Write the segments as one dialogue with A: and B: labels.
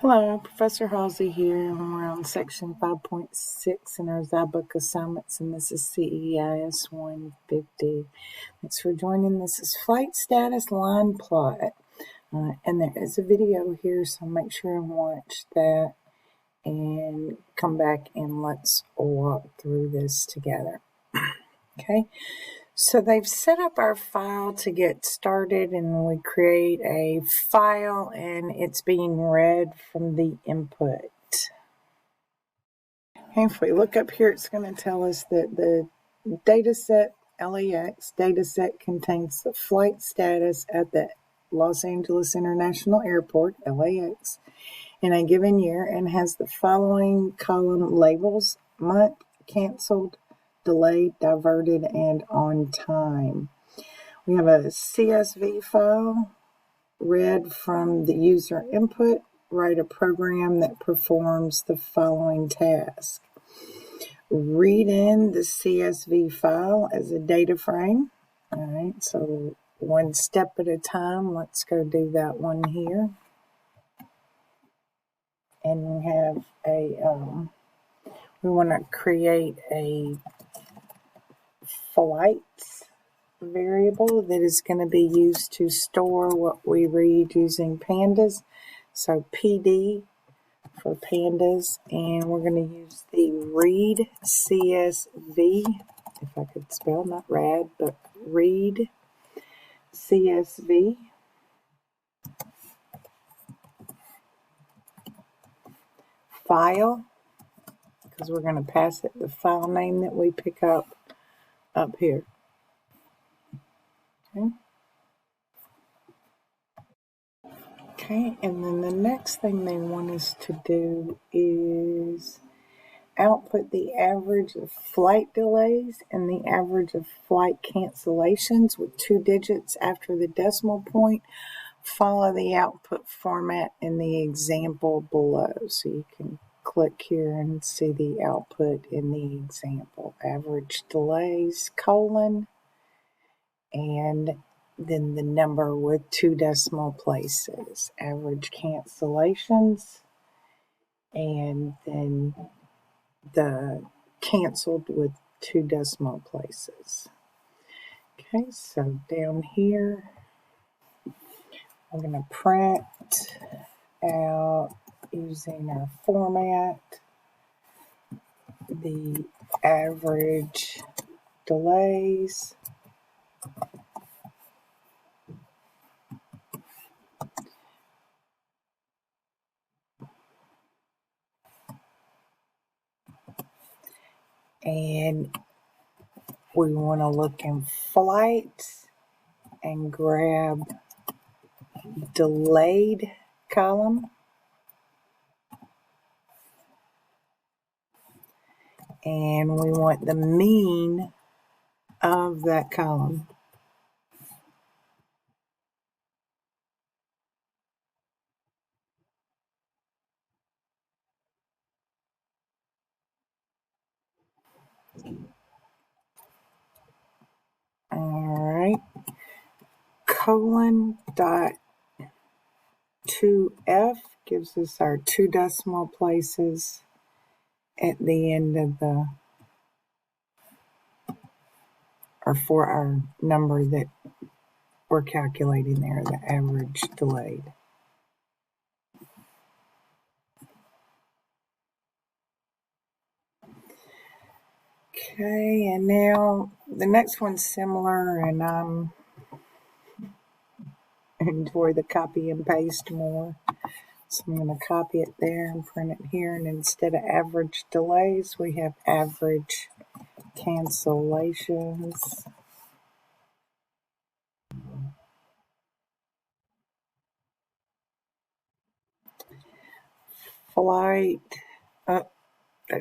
A: Hello, Professor Halsey here, and we're on section 5.6 in our Zybook assignments, and this is CESI150. Thanks for joining. This is flight status line plot, and there is a video here, so make sure and watch that and come back and let's walk through this together. Okay. So they've set up our file to get started, and we create a file and it's being read from the input. And if we look up here, it's going to tell us that the dataset LAX dataset contains the flight status at the Los Angeles International Airport, LAX, in a given year and has the following column labels: month, canceled, delayed, diverted, and on time. We have a CSV file, read from the user input, write a program that performs the following task. Read in the CSV file as a data frame. All right, so one step at a time. Let's go do that one here. And we have we want to create a flights variable that is going to be used to store what we read using pandas. So PD for pandas, and we're going to use the read CSV, if I could spell, not rad, but read CSV. File, because we're going to pass it the file name that we pick up here. Okay, and then the next thing they want us to do is output the average of flight delays and the average of flight cancellations with 2 digits after the decimal point. Follow the output format in the example below. So you can click here and see the output in the example. Average delays, colon, and then the number with 2 decimal places. Average cancellations, and then the canceled with 2 decimal places. Okay, so down here, I'm going to print out, using our format, the average delays, and we want to look in flights and grab delayed column, and we want the mean of that column. Alright, colon dot 2F gives us our 2 decimal places at the end of the, or for our number that we're calculating there, the average delayed. Okay, and now the next one's similar, and I enjoy the copy and paste more. So I'm going to copy it there and print it here, and instead of average delays, we have average cancellations. Flight, that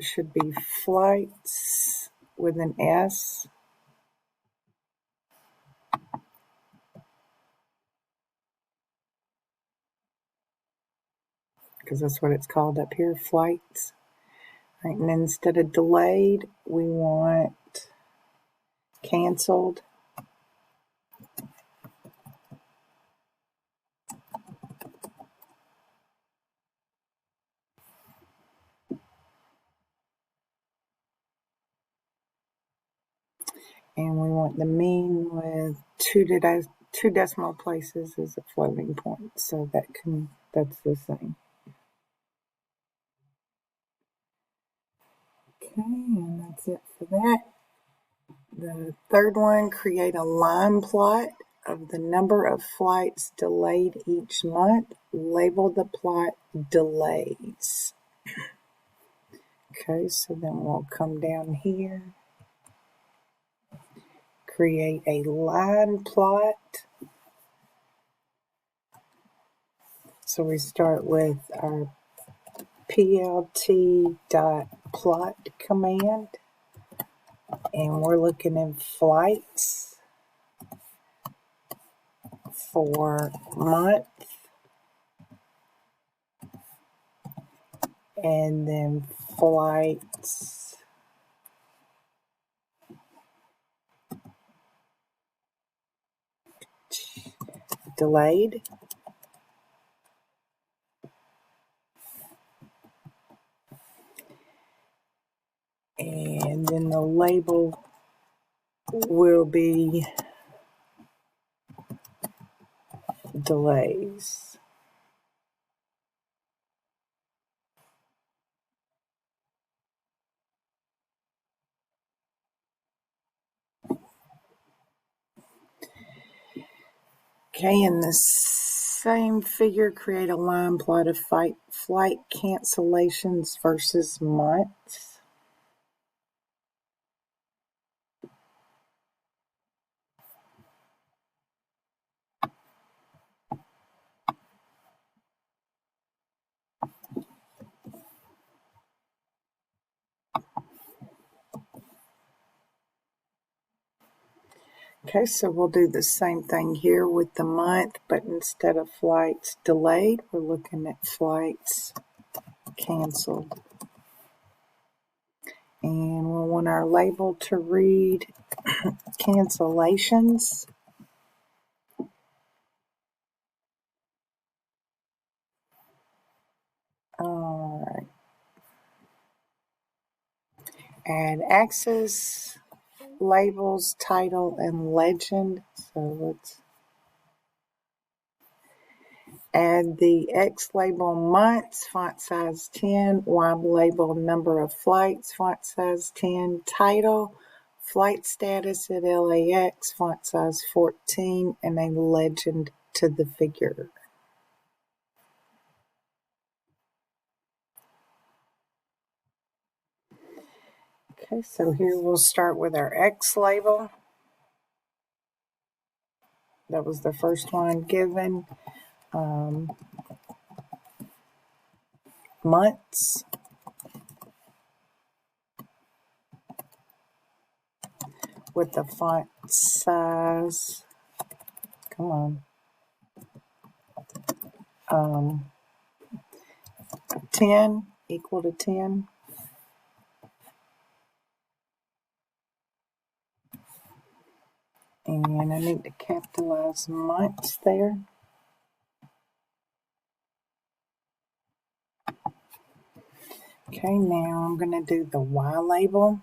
A: should be flights with an S. Because that's what it's called up here, flights. Right, and then instead of delayed, we want canceled. And we want the mean with two decimal places as a floating point. So that's the same. Okay, and that's it for that. The third one, create a line plot of the number of flights delayed each month. Label the plot delays. Okay, so then we'll come down here, create a line plot. So we start with our plt.plot command, and we're looking at flights for month, and then flights delayed. And then the label will be delays. Okay, in the same figure, create a line plot of flight cancellations versus months. Okay, so we'll do the same thing here with the month, but instead of flights delayed, we're looking at flights canceled. And we'll want our label to read cancellations. All right. Add axis, labels, title, and legend. So let's add the X label months, font size 10, Y label number of flights, font size 10, title, flight status at LAX, font size 14, and a legend to the figure. Okay, so here we'll start with our X label. That was the first one given. Months. With the font size, come on, 10, equal to 10. And I need to capitalize months there. Okay, now I'm going to do the Y label.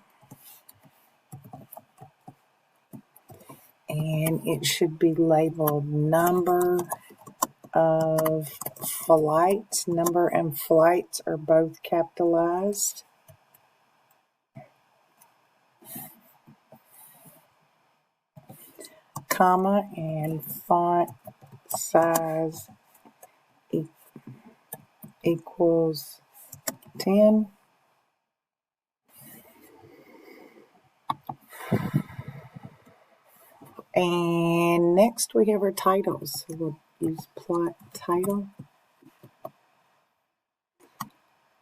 A: And it should be labeled number of flights. Number and flights are both capitalized. Comma, and font size equals 10. And next we have our titles. So we'll use plot title.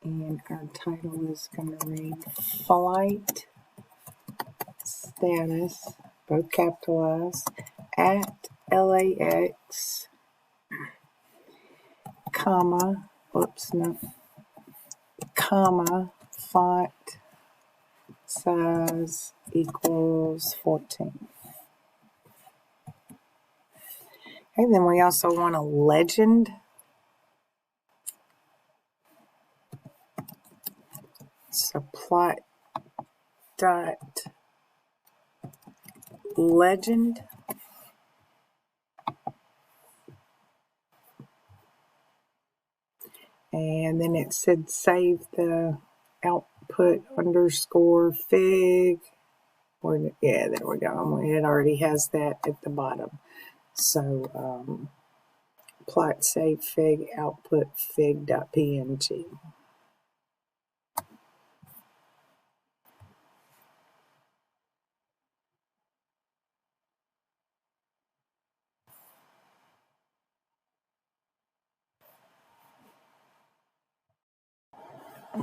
A: And our title is going to read flight status, both capitalized, at LAX, comma, font size equals 14. Okay, then we also want a legend. So plot dot legend. And then it said save the output underscore fig. Yeah, there we go. It already has that at the bottom. So plot save fig output fig.png.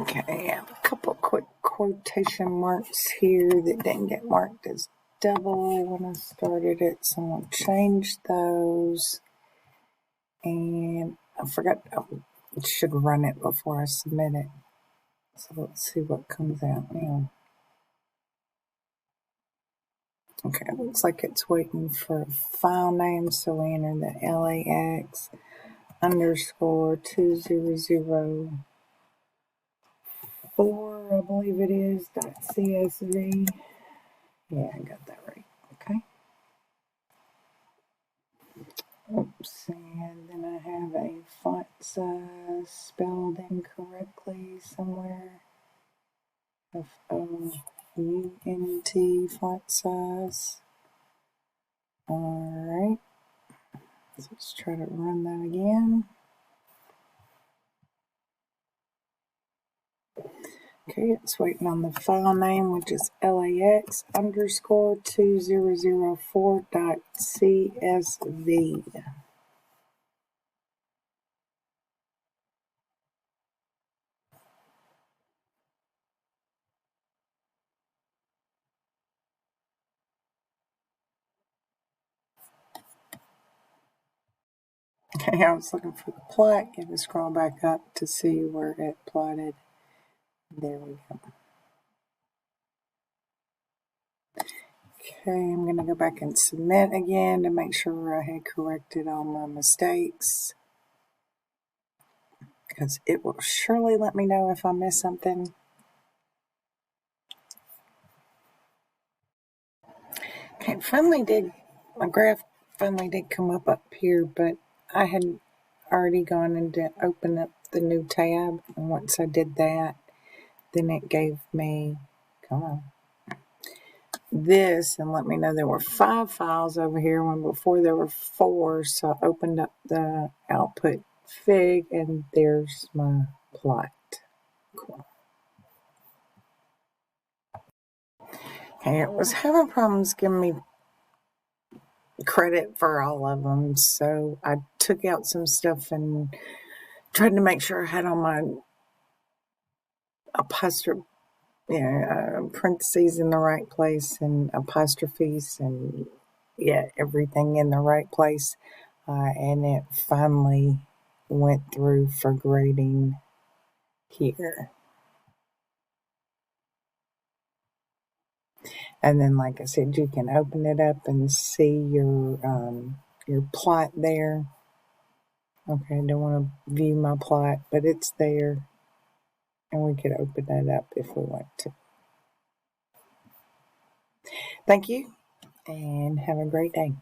A: Okay, I have a couple quick quotation marks here that didn't get marked as double when I started it, so I'm going to change those. And I forgot, I should run it before I submit it. So let's see what comes out now. Okay, it looks like it's waiting for a file name, so we enter the LAX underscore 2004, I believe it is, .csv. Yeah, I got that right. Okay. Oops, and then I have a font size spelled incorrectly somewhere. F-O-U-N-T font size. Alright. So let's try to run that again. Okay, it's waiting on the file name, which is LAX underscore 2004.csv. Okay, I was looking for the plot. You have to scroll back up to see where it plotted. There we go. Okay, I'm going to go back and submit again to make sure I had corrected all my mistakes, because it will surely let me know if I miss something. Okay, my graph finally did come up here, but I had already gone in to open up the new tab, and once I did that, then it gave me, come on, this and let me know there were 5 files over here when before there were 4. So I opened up the output fig and there's my plot. Cool. Okay, it was having problems giving me credit for all of them, so I took out some stuff and tried to make sure I had all my apostrophe, parentheses in the right place and apostrophes and everything in the right place, and it finally went through for grading here. And then, like I said, you can open it up and see your plot there. Okay, I don't want to view my plot, but it's there, and we could open that up if we want to. Thank you, and have a great day.